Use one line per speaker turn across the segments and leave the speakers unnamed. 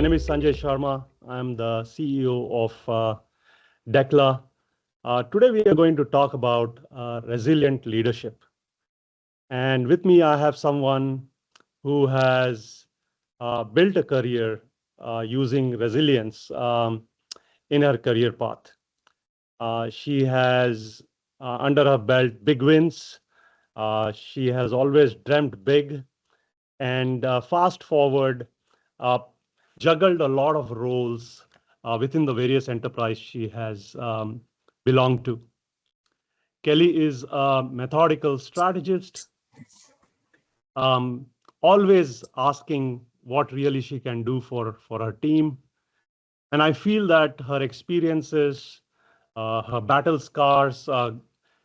name is Sanjay Sharma. I'm the CEO of Decklar. Today, we are going to talk about resilient leadership. And with me, I have someone who has built a career using resilience in her career path. She has under her belt big wins. She has always dreamt big and fast forward, uh, juggled a lot of roles within the various enterprise she has belonged to. Kelli is a methodical strategist, um, always asking what really she can do for her team. And I feel that her experiences, her battle scars,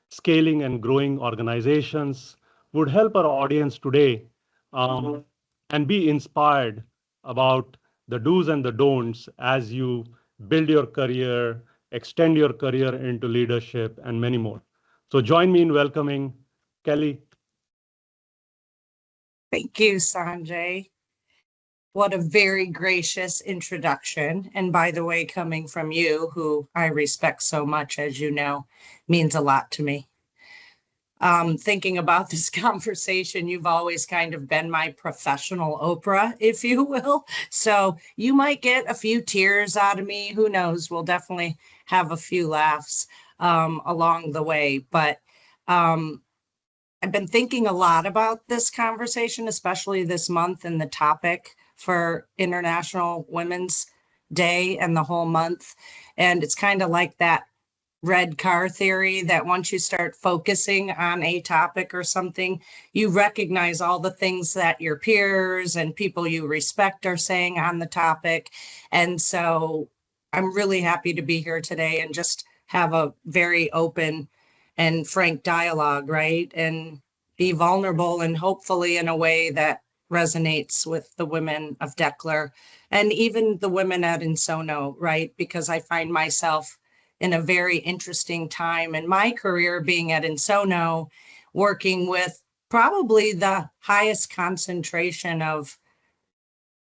scaling and growing organizations would help our audience today and be inspired about the do's and the don'ts as you build your career, extend your career into leadership, and many more. So join me in welcoming Kelli.
Thank you, Sanjay. What a very gracious introduction. And by the way, coming from you, who I respect so much, as you know, means a lot to me. Thinking about this conversation, you've always kind of been my professional Oprah, if you will. So you might get a few tears out of me. Who knows? We'll definitely have a few laughs along the way. But I've been thinking a lot about this conversation, especially this month and the topic for International Women's Day and the whole month. And it's kind of like that red car theory that once you start focusing on a topic or something, you recognize all the things that your peers and people you respect are saying on the topic. And so I'm really happy to be here today and just have a very open and frank dialogue, right? And be vulnerable and hopefully in a way that resonates with the women of Decklar and even the women at Ensono, right? Because I find myself in a very interesting time in my career being at Ensono, working with probably the highest concentration of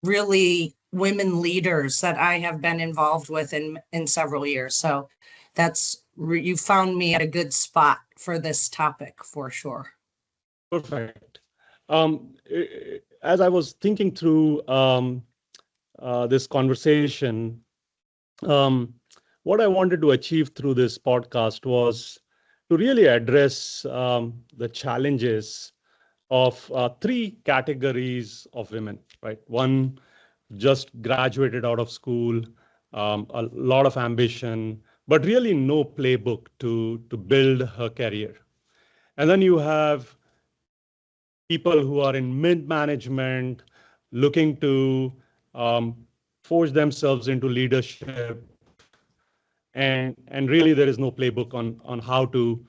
really women leaders that I have been involved with in several years. So you found me at a good spot for this topic for sure.
Perfect. As I was thinking through this conversation, what I wanted to achieve through this podcast was to really address the challenges of three categories of women, right? One, just graduated out of school, a lot of ambition, but really no playbook to build her career. And then you have people who are in mid-management, looking to force themselves into leadership. And really, there is no playbook on how to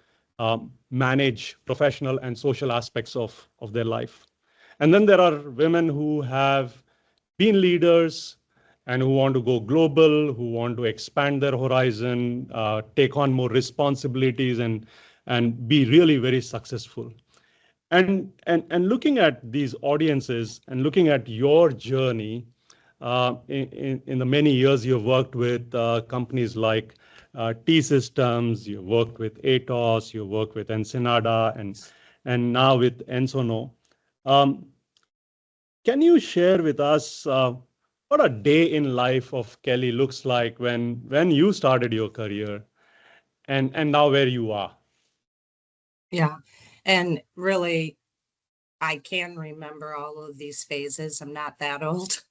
manage professional and social aspects of their life. And then there are women who have been leaders and who want to go global, who want to expand their horizon, take on more responsibilities, and be really very successful. And looking at these audiences and looking at your journey in the many years you've worked with companies like T-Systems, you worked with Atos, you worked with Ensenada, and now with Ensono. Can you share with us what a day in life of Kelli looks like when you started your career and now where you are?
Yeah. And really, I can remember all of these phases. I'm not that old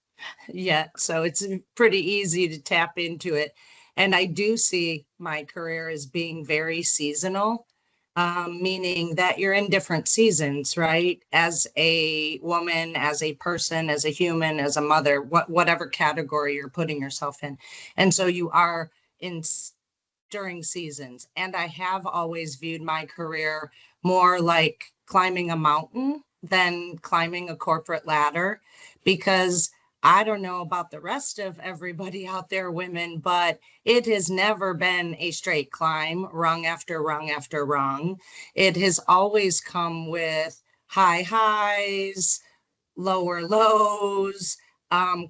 yet, so it's pretty easy to tap into it. And I do see my career as being very seasonal, meaning that you're in different seasons, right? As a woman, as a person, as a human, as a mother, whatever category you're putting yourself in. And so you are during seasons. And I have always viewed my career more like climbing a mountain than climbing a corporate ladder, because I don't know about the rest of everybody out there, women, but it has never been a straight climb, rung after rung after rung. It has always come with high highs, lower lows,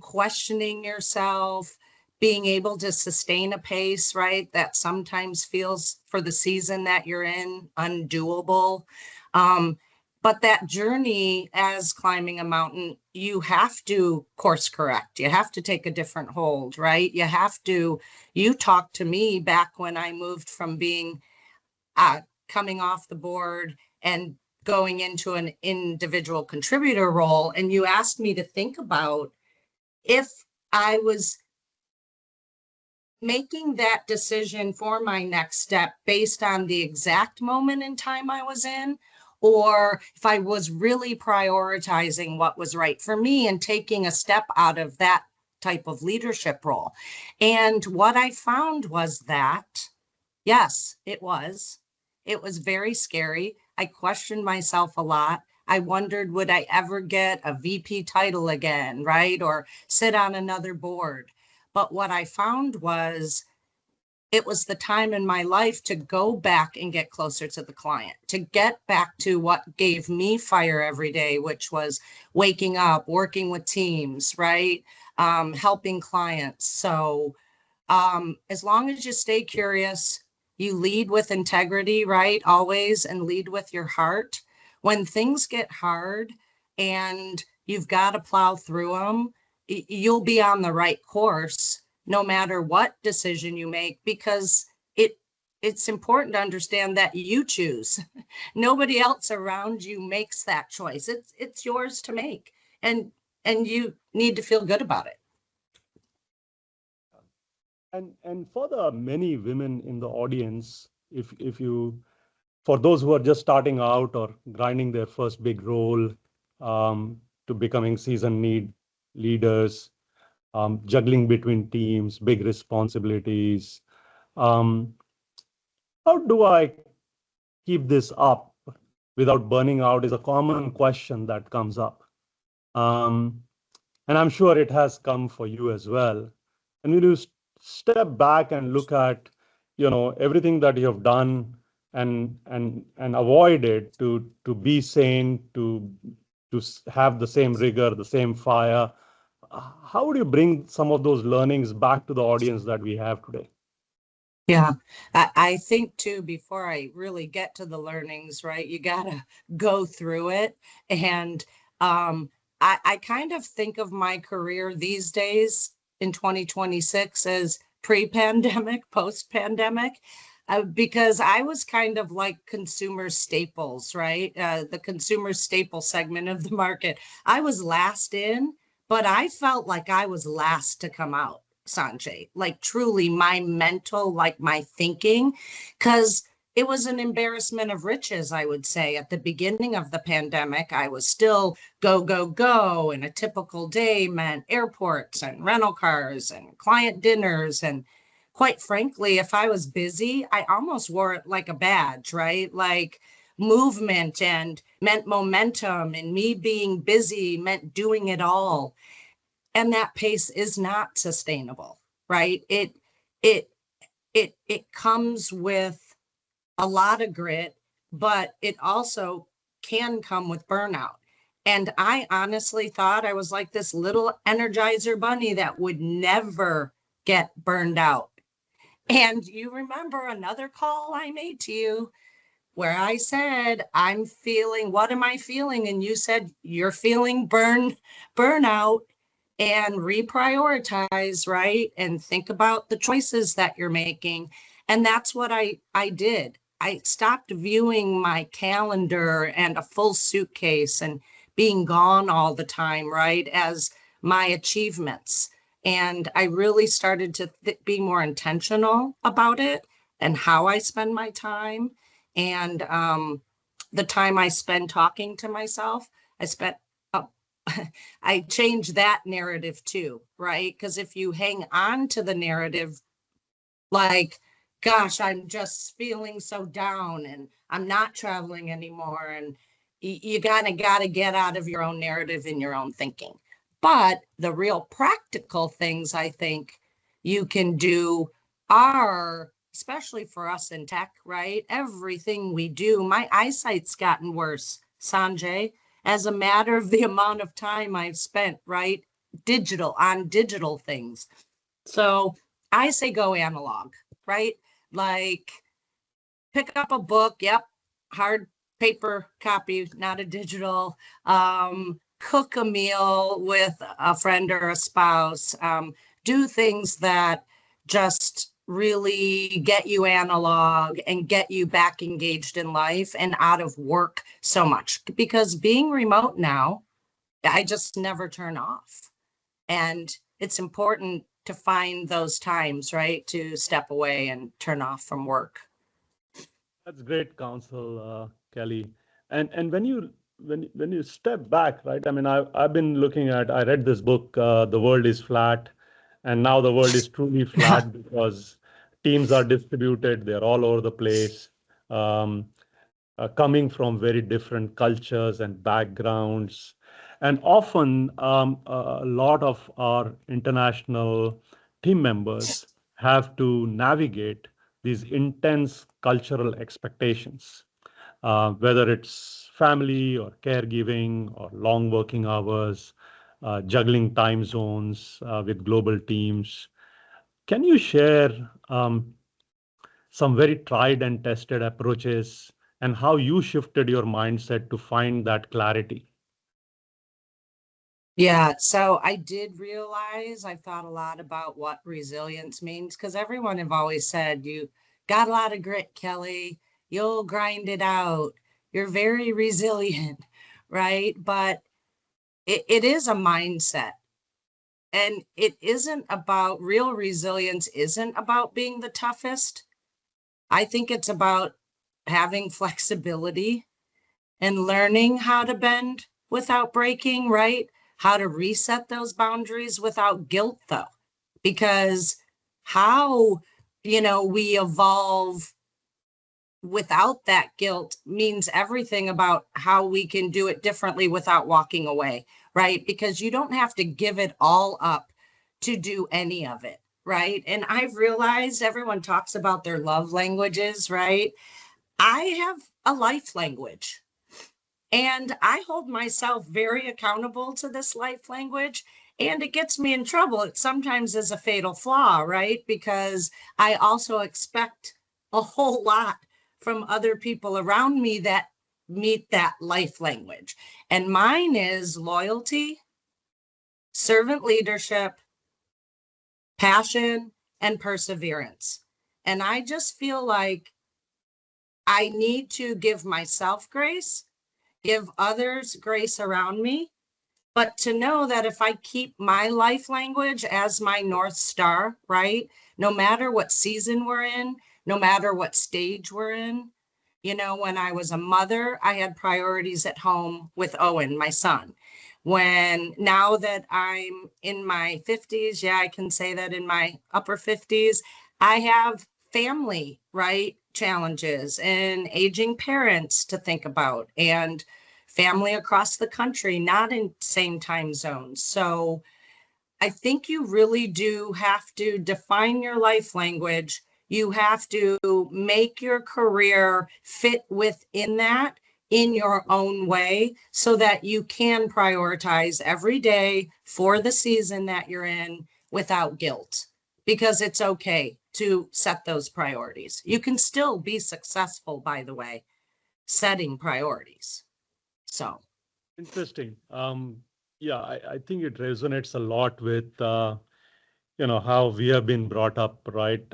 questioning yourself, being able to sustain a pace, right? That sometimes feels for the season that you're in undoable. But that journey as climbing a mountain, you have to course correct. You have to take a different hold, right? You talked to me back when I moved from being coming off the board and going into an individual contributor role. And you asked me to think about if I was making that decision for my next step based on the exact moment in time I was in, or if I was really prioritizing what was right for me and taking a step out of that type of leadership role. And what I found was that, yes, it was. It was very scary. I questioned myself a lot. I wondered, would I ever get a VP title again, right? Or sit on another board. But what I found was it was the time in my life to go back and get closer to the client, to get back to what gave me fire every day, which was waking up, working with teams, right? Helping clients. So as long as you stay curious, you lead with integrity, right? Always, and lead with your heart. When things get hard and you've got to plow through them, you'll be on the right course no matter what decision you make, because it's important to understand that you choose. Nobody else around you makes that choice. It's yours to make, and you need to feel good about it.
And for the many women in the audience, if you, for those who are just starting out or grinding their first big role, to becoming seasoned leaders, juggling between teams, big responsibilities, how do I keep this up without burning out is a common question that comes up. And I'm sure it has come for you as well. And when you step back and look at, everything that you have done and avoided to be sane, to have the same rigor, the same fire, how would you bring some of those learnings back to the audience that we have today?
Yeah, I think too, before I really get to the learnings, right, you gotta go through it. And I kind of think of my career these days in 2026 as pre-pandemic, post-pandemic, because I was kind of like consumer staples, right? The consumer staple segment of the market. I was last in, but I felt like I was last to come out. Sanjay, like truly my mental, like my thinking, because it was an embarrassment of riches, I would say. At the beginning of the pandemic, I was still go, go, go. And a typical day meant airports and rental cars and client dinners. And quite frankly, if I was busy, I almost wore it like a badge, right? Like movement and meant momentum, and me being busy meant doing it all. And that pace is not sustainable, right? It comes with a lot of grit, but it also can come with burnout. And I honestly thought I was like this little energizer bunny that would never get burned out. And you remember another call I made to you where I said, I'm feeling, what am I feeling? And you said, you're feeling burnout, and reprioritize, right? And think about the choices that you're making. And that's what I did. I stopped viewing my calendar and a full suitcase and being gone all the time, right, as my achievements. And I really started to be more intentional about it and how I spend my time. And the time I spend talking to myself, I spent I changed that narrative too, right? Because if you hang on to the narrative, like, gosh, I'm just feeling so down and I'm not traveling anymore, and you gotta get out of your own narrative and your own thinking. But the real practical things I think you can do are, especially for us in tech, right? Everything we do, my eyesight's gotten worse, Sanjay, as a matter of the amount of time I've spent, right, digital things. So I say go analog, right? Like pick up a book. Yep. Hard paper copy, not a digital. Cook a meal with a friend or a spouse. Do things that just really get you analog and get you back engaged in life and out of work so much. Because being remote now, I just never turn off. And it's important to find those times, right? To step away and turn off from work.
That's great counsel, Kelly. And when you step back, right? I mean, I've been looking at. I read this book, "The World Is Flat," and now the world is truly flat because teams are distributed. They're all over the place, um, coming from very different cultures and backgrounds, and often a lot of our international team members have to navigate these intense cultural expectations, whether it's family or caregiving or long working hours, juggling time zones with global teams. Can you share some very tried and tested approaches and how you shifted your mindset to find that clarity?
Yeah, so I did realize I've thought a lot about what resilience means because everyone have always said you got a lot of grit, Kelly. You'll grind it out. You're very resilient, right? But it is a mindset. And it isn't about real resilience, isn't about being the toughest. I think it's about having flexibility and learning how to bend without breaking, right? How to reset those boundaries without guilt, though, because how, we evolve without that guilt means everything about how we can do it differently without walking away, right? Because you don't have to give it all up to do any of it, right? And I've realized everyone talks about their love languages, right? I have a life language. And I hold myself very accountable to this life language. And it gets me in trouble. It sometimes is a fatal flaw, right? Because I also expect a whole lot from other people around me that meet that life language. And mine is loyalty, servant leadership, passion, and perseverance. And I just feel like I need to give myself grace, give others grace around me, but to know that if I keep my life language as my North Star, right? No matter what season we're in, no matter what stage we're in, when I was a mother, I had priorities at home with Owen, my son. Now that I'm in my 50s, yeah, I can say that in my upper 50s, I have family, right? Challenges and aging parents to think about and family across the country, not in same time zones. So I think you really do have to define your life language. You have to make your career fit within that in your own way so that you can prioritize every day for the season that you're in without guilt, because it's okay to set those priorities. You can still be successful, by the way, setting priorities. So,
Interesting. Yeah, I think it resonates a lot with how we have been brought up, right?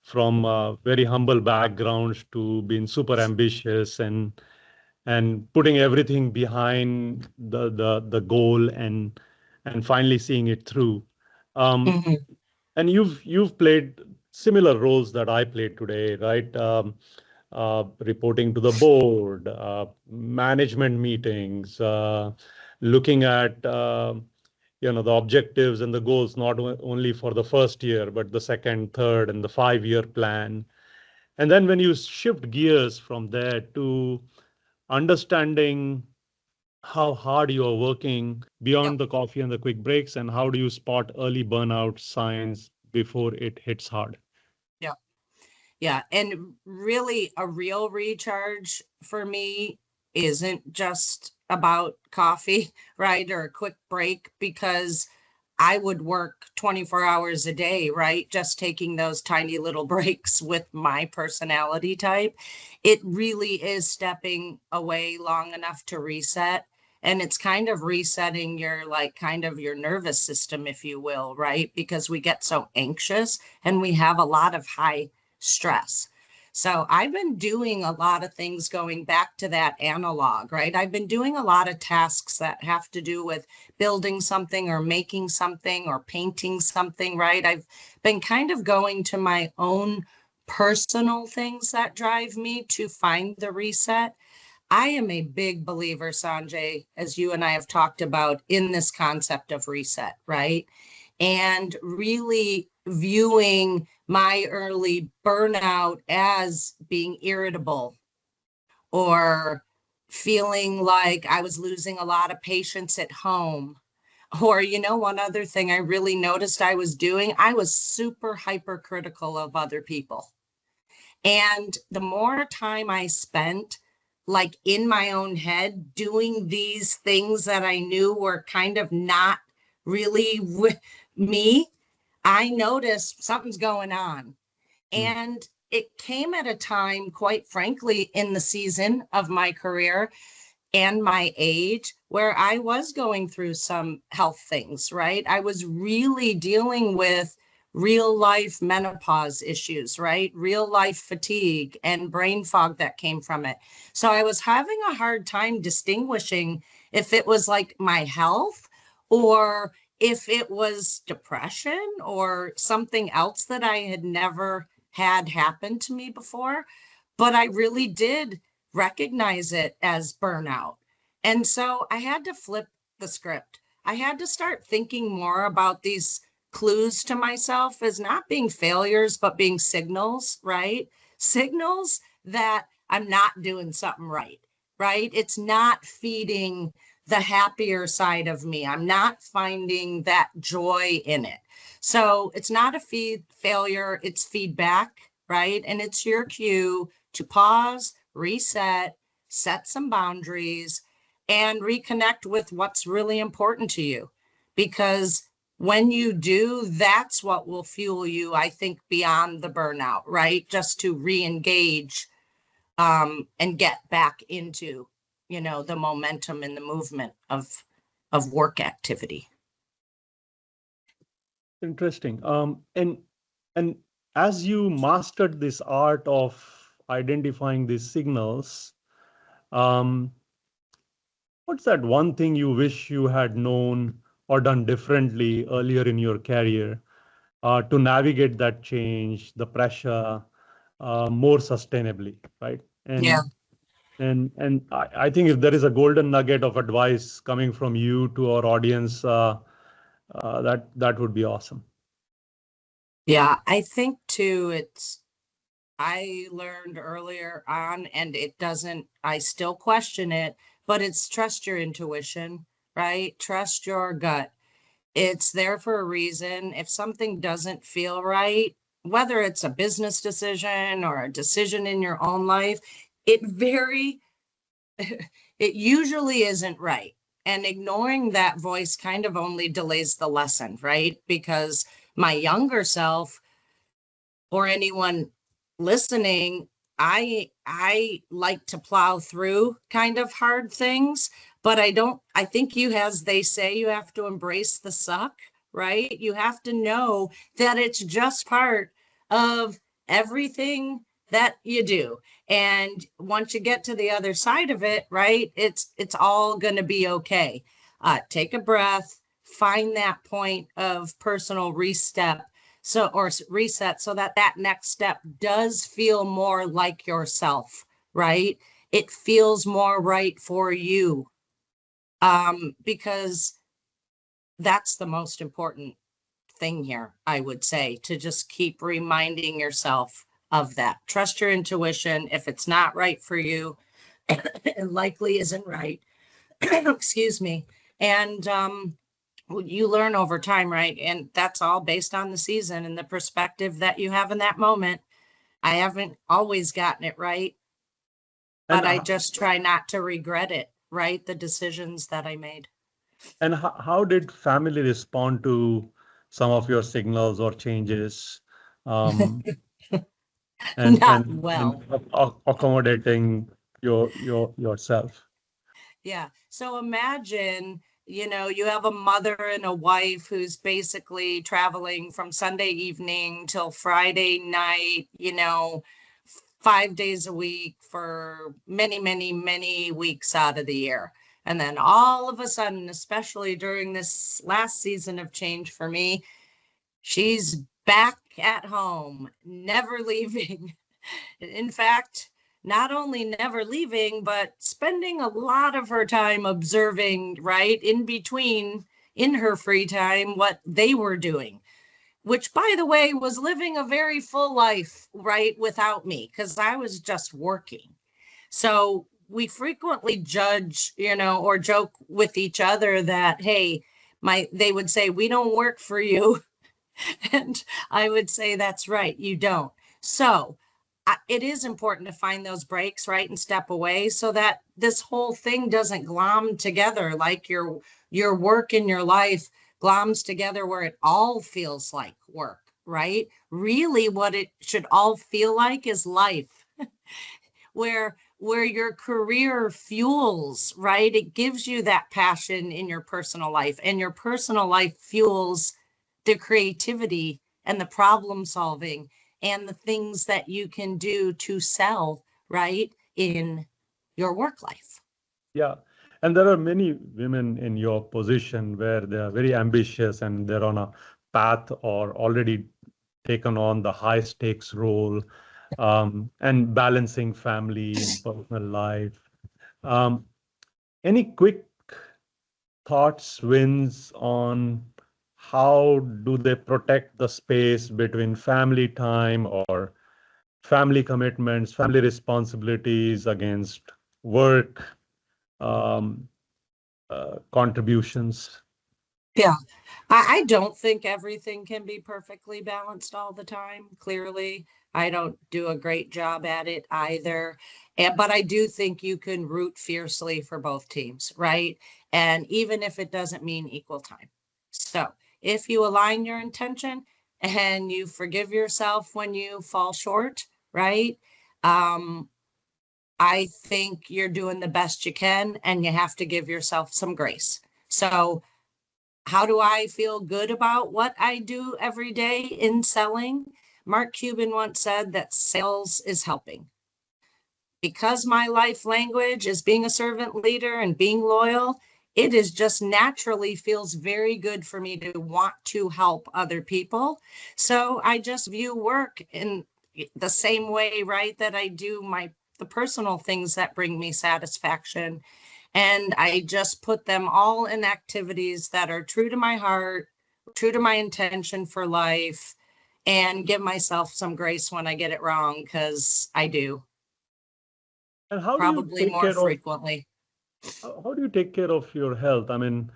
From very humble backgrounds to being super ambitious and putting everything behind the goal and finally seeing it through. Um,
mhm.
and you've played similar roles that I played today, right? Reporting to the board, management meetings, looking at the objectives and the goals not only for the first year but the second, third, and the 5-year plan. And then when you shift gears from there to understanding how hard you are working
Yep.
beyond the coffee and the quick breaks, and how do you spot early burnout signs before it hits hard?
Yep. Yeah. And really, a real recharge for me isn't just about coffee, right? Or a quick break, because I would work 24 hours a day, right? Just taking those tiny little breaks with my personality type. It really is stepping away long enough to reset. And it's kind of resetting your, like, kind of your nervous system, if you will, right? Because we get so anxious and we have a lot of high stress. So I've been doing a lot of things going back to that analog, right? I've been doing a lot of tasks that have to do with building something or making something or painting something, right? I've been kind of going to my own personal things that drive me to find the reset. I am a big believer, Sanjay, as you and I have talked about, in this concept of reset, right? And really viewing my early burnout as being irritable or feeling like I was losing a lot of patience at home. Or, one other thing I really noticed I was doing, I was super hypercritical of other people. And the more time I spent like in my own head doing these things that I knew were kind of not really with me, I noticed something's going on. And it came at a time, quite frankly, in the season of my career and my age, where I was going through some health things, right? I was really dealing with real life menopause issues, right? Real life fatigue and brain fog that came from it. So I was having a hard time distinguishing if it was like my health or if it was depression or something else that I had never had happen to me before. But I really did recognize it as burnout. And so I had to flip the script. I had to start thinking more about these clues to myself as not being failures, but being signals, right? Signals that I'm not doing something right, right? It's not feeding the happier side of me. I'm not finding that joy in it. So it's not a failure, it's feedback, right? And it's your cue to pause, reset, set some boundaries, and reconnect with what's really important to you. Because when you do, that's what will fuel you, I think, beyond the burnout, right? Just to re-engage and get back into, the momentum and the movement of work activity.
Interesting. And as you mastered this art of identifying these signals, what's that one thing you wish you had known or done differently earlier in your career to navigate that change, the pressure, more sustainably, right? And I think if there is a golden nugget of advice coming from you to our audience, that would be awesome.
Yeah, I think too, I learned earlier on, and I still question it, but it's trust your intuition, right? Trust your gut. It's there for a reason. If something doesn't feel right, whether it's a business decision or a decision in your own life, it usually isn't right. And ignoring that voice kind of only delays the lesson, right? Because my younger self or anyone listening, I like to plow through kind of hard things, but I think as they say, you have to embrace the suck, right? You have to know that it's just part of everything that you do. And once you get to the other side of it, right, it's all going to be okay. Take a breath, find that point of personal reset so that next step does feel more like yourself, right? It feels more right for you, because that's the most important thing here, I would say, to just keep reminding yourself of that. Trust your intuition. If it's not right for you, it likely isn't right. Excuse me. And you learn over time, right? And that's all based on the season and the perspective that you have in that moment. I haven't always gotten it right, but I just try not to regret it, right? The decisions that I made.
And how did family respond to some of your signals or changes, um, and
Not
and and
well.
accommodating yourself?
Yeah. So imagine, you have a mother and a wife who's basically traveling from Sunday evening till Friday night, 5 days a week for many, many, many weeks out of the year. And then all of a sudden, especially during this last season of change for me, she's back at home, never leaving. In fact, not only never leaving, but spending a lot of her time observing, right, in between, in her free time, what they were doing, which, by the way, was living a very full life, right, without me, because I was just working. So we frequently judge, or joke with each other that, hey, they would say, we don't work for you. And I would say, that's right, you don't. So it is important to find those breaks, right, and step away so that this whole thing doesn't glom together, like your work in your life gloms together where it all feels like work, right? Really, what it should all feel like is life, where your career fuels, right? It gives you that passion in your personal life, and your personal life fuels the creativity and the problem solving and the things that you can do to sell, right, in your work life.
Yeah. And there are many women in your position where they are very ambitious and they're on a path or already taken on the high stakes role, and balancing family and personal life. Um, any quick thoughts, wins on how do they protect the space between family time or family commitments, family responsibilities against work, um, contributions?
Yeah. I don't think everything can be perfectly balanced all the time. Clearly, I don't do a great job at it either. But I do think you can root fiercely for both teams, right? And even if it doesn't mean equal time. So if you align your intention and you forgive yourself when you fall short, right? Um, I think you're doing the best you can, and you have to give yourself some grace. So how do I feel good about what I do every day in selling? Mark Cuban once said that sales is helping. Because my life language is being a servant leader and being loyal, it is just naturally feels very good for me to want to help other people. So I just view work in the same way, right, that I do the personal things that bring me satisfaction. And I just put them all in activities that are true to my heart, true to my intention for life, and give myself some grace when I get it wrong, because I do,
And how do you
probably
take
more
care of
frequently.
how do you take care of your health? I mean,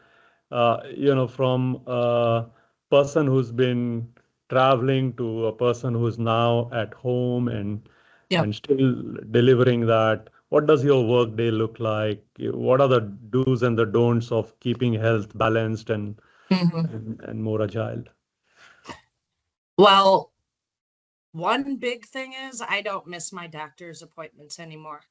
from a person who's been traveling to a person who's now at home
Yep.
and still delivering that. What does your work day look like? What are the do's and the don'ts of keeping health balanced
Mhm.
and more agile?
Well, one big thing is I don't miss my doctor's appointments anymore.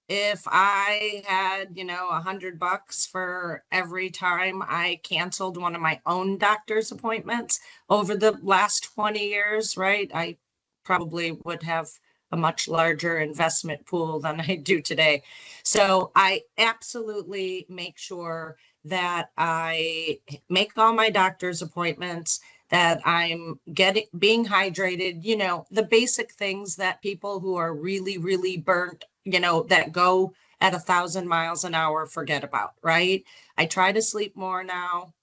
If I had, $100 for every time I canceled one of my own doctor's appointments over the last 20 years, right? I probably would have a much larger investment pool than I do today. So I absolutely make sure that I make all my doctor's appointments, that I'm being hydrated, the basic things that people who are really, really burnt, that go at 1,000 miles an hour forget about, right? I try to sleep more now.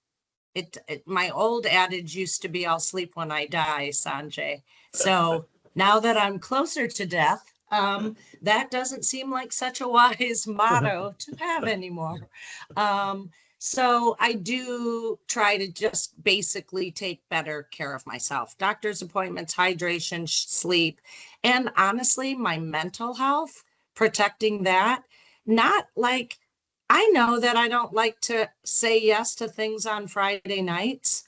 My old adage used to be, I'll sleep when I die, Sanjay. So now that I'm closer to death, that doesn't seem like such a wise motto to have anymore. Um, so I do try to just basically take better care of myself. Doctor's appointments, hydration, sleep, and honestly, my mental health, protecting that. Not like I know that I don't like to say yes to things on Friday nights.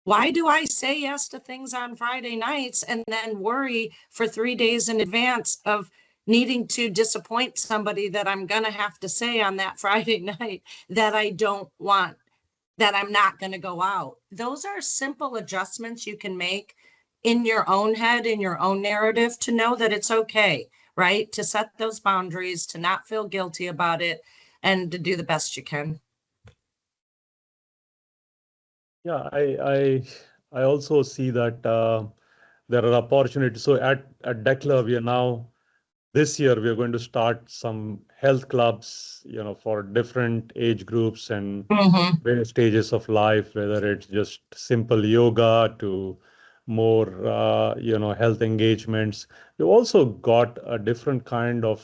Why do I say yes to things on Friday nights and then worry for 3 days in advance of needing to disappoint somebody that I'm going to have to say on that Friday night that I don't want, that I'm not going to go out? Those are simple adjustments you can make in your own head, in your own narrative, to know that it's okay, right? To set those boundaries, to not feel guilty about it, and to do the best you can.
Yeah, I also see that there are opportunities. So at Decklar, we are now this year we are going to start some health clubs, for different age groups and
Mm-hmm.
various stages of life, whether it's just simple yoga to more, health engagements. We've also got a different kind of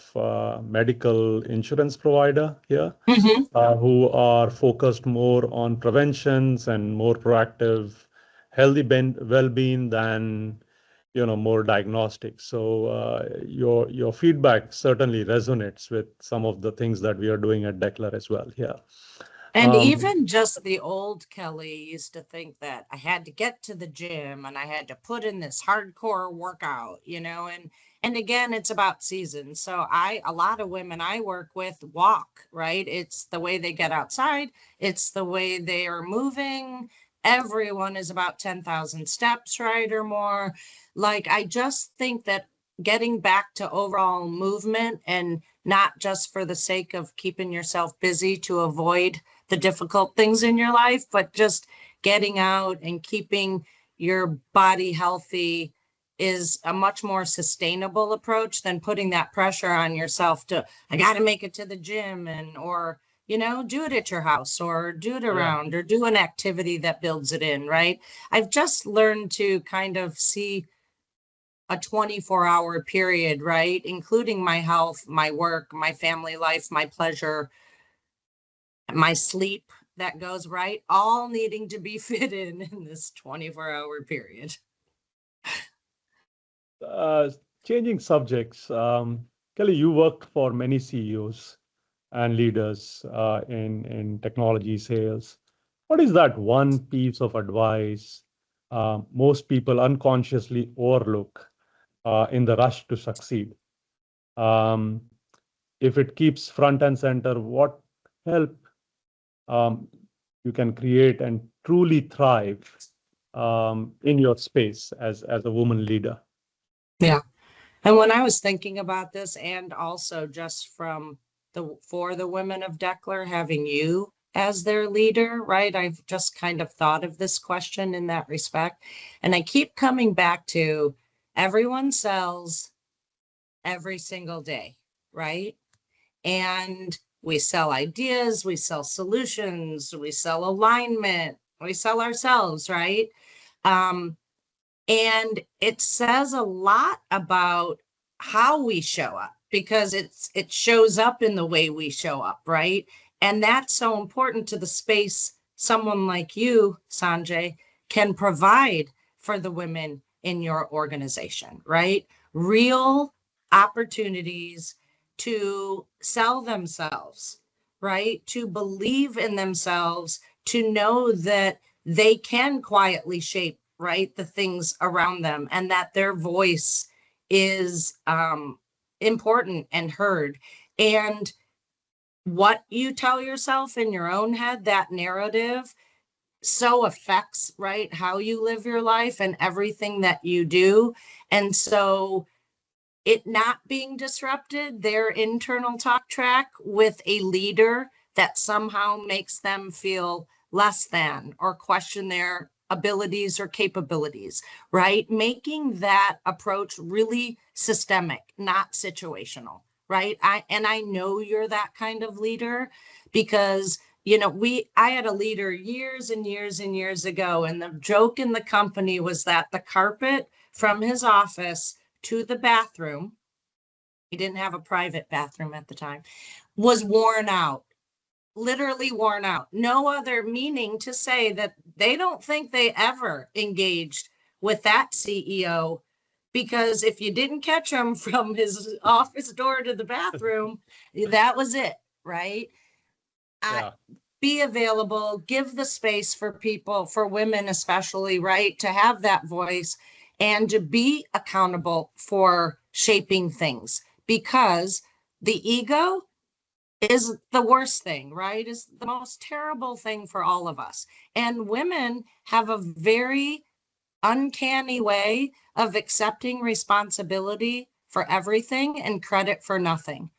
medical insurance provider here
Mm-hmm.
who are focused more on preventions and more proactive, healthy well-being than more diagnostic. So your feedback certainly resonates with some of the things that we are doing at Decklar as well. Yeah.
And
Um,
even just the old Kelly used to think that I had to get to the gym and I had to put in this hardcore workout, and again, it's about seasons. So a lot of women I work with walk, right? It's the way they get outside, it's the way they are moving. Everyone is about 10,000 steps, right? Or more. Like, I just think that getting back to overall movement, and not just for the sake of keeping yourself busy to avoid the difficult things in your life, but just getting out and keeping your body healthy is a much more sustainable approach than putting that pressure on yourself to, I got to make it to the gym, or do it at your house, or do it
yeah.
around, or do an activity that builds it in, right? I've just learned to kind of see a 24-hour period, right? Including my health, my work, my family life, my pleasure, my sleep that goes right, all needing to be fit in this 24-hour period.
Uh, Changing subjects. Kelly, you worked for many CEOs and leaders in technology sales. What is that one piece of advice most people unconsciously overlook in the rush to succeed? Um, if it keeps front and center, what help um, you can create and truly thrive in your space as a woman leader?
Yeah. And when I was thinking about this, and also just from for the women of Decklar, having you as their leader, right? I've just kind of thought of this question in that respect. And I keep coming back to, everyone sells every single day, right? And we sell ideas, we sell solutions, we sell alignment, we sell ourselves, right? Um, and it says a lot about how we show up, because it shows up in the way we show up, right? And that's so important to the space someone like you, Sanjay, can provide for the women in your organization, right? Real opportunities to sell themselves, right? To believe in themselves, to know that they can quietly shape, right, the things around them, and that their voice is important and heard. And what you tell yourself in your own head, that narrative, so affects, right, how you live your life and everything that you do. And so it not being disrupted, their internal talk track with a leader that somehow makes them feel less than or question their abilities or capabilities, right? Making that approach really systemic, not situational, right? I know you're that kind of leader, because I had a leader years and years and years ago, and the joke in the company was that the carpet from his office to the bathroom, he didn't have a private bathroom at the time, was worn out, literally worn out. No other meaning to say that they don't think they ever engaged with that CEO, because if you didn't catch him from his office door to the bathroom, that was it, right?
Yeah.
Be available, give the space for people, for women especially, right, to have that voice and to be accountable for shaping things, because the ego is the worst thing, right? Is the most terrible thing for all of us. And women have a very uncanny way of accepting responsibility for everything and credit for nothing.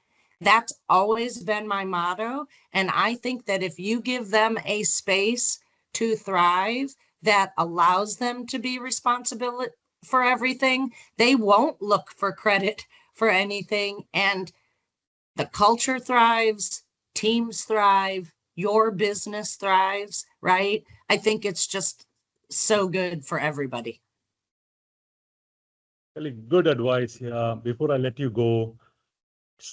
That's always been my motto. And I think that if you give them a space to thrive that allows them to be responsible for everything, they won't look for credit for anything. And the culture thrives, teams thrive, your business thrives, right? I think it's just so good for everybody.
Really good advice here. Before I let you go,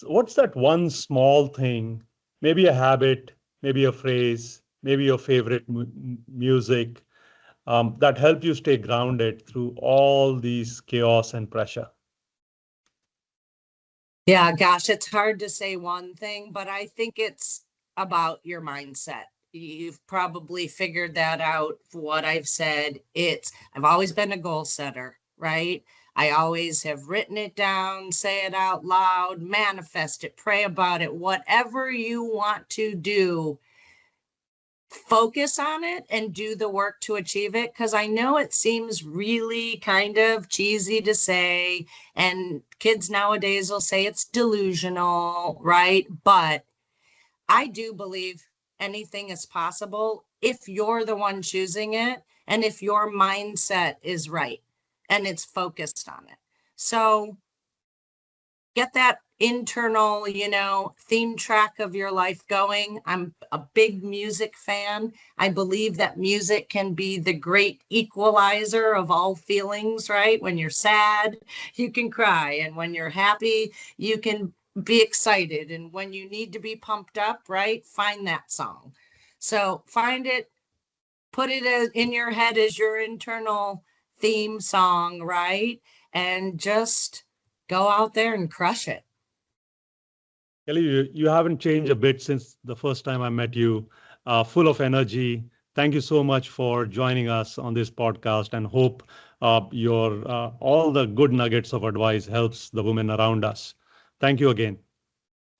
what's that one small thing, maybe a habit, maybe a phrase, maybe your favorite music, that help you stay grounded through all these chaos and pressure?
Yeah, gosh, it's hard to say one thing, but I think it's about your mindset. You've probably figured that out for what I've said. I've always been a goal setter, right? I always have written it down, say it out loud, manifest it, pray about it, whatever you want to do, focus on it and do the work to achieve it. Because I know it seems really kind of cheesy to say, and kids nowadays will say it's delusional, right? But I do believe anything is possible if you're the one choosing it and if your mindset is right and it's focused on it. So get that internal, theme track of your life going. I'm a big music fan. I believe that music can be the great equalizer of all feelings, right? When you're sad, you can cry. And when you're happy, you can be excited. And when you need to be pumped up, right? Find that song. So find it, put it in your head as your internal theme song, right? And just go out there and crush it.
Kelly, you haven't changed a bit since the first time I met you, full of energy. Thank you so much for joining us on this podcast, and hope your all the good nuggets of advice helps the women around us. Thank you again.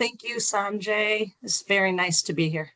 Thank you, Sanjay. It's very nice to be here.